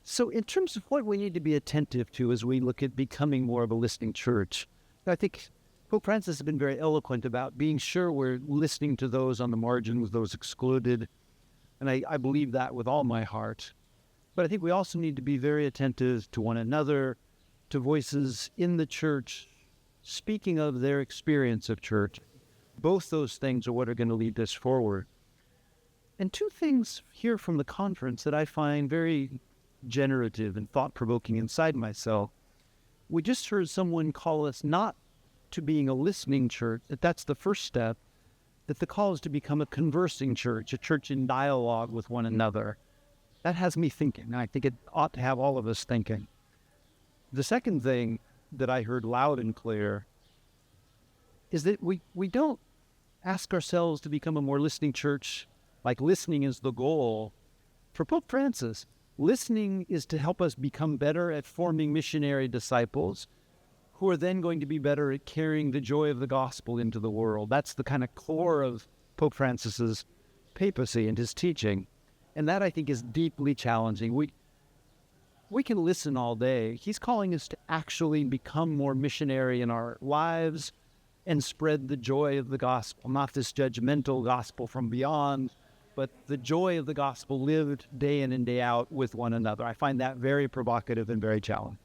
So in terms of what we need to be attentive to as we look at becoming more of a listening church, I think Pope Francis has been very eloquent about being sure we're listening to those on the margins, those excluded. And I believe that with all my heart. But I think we also need to be very attentive to one another, to voices in the church, speaking of their experience of church. Both those things are what are going to lead us forward. And two things here from the conference that I find very generative and thought-provoking inside myself. We just heard someone call us not to being a listening church, that's the first step, that the call is to become a conversing church, a church in dialogue with one another. That has me thinking, and I think it ought to have all of us thinking. The second thing that I heard loud and clear is that we don't ask ourselves to become a more listening church, like listening is the goal. For Pope Francis, listening is to help us become better at forming missionary disciples who are then going to be better at carrying the joy of the gospel into the world. That's the kind of core of Pope Francis's papacy and his teaching. And that, I think, is deeply challenging. We can listen all day. He's calling us to actually become more missionary in our lives and spread the joy of the gospel, not this judgmental gospel from beyond, but the joy of the gospel lived day in and day out with one another. I find that very provocative and very challenging.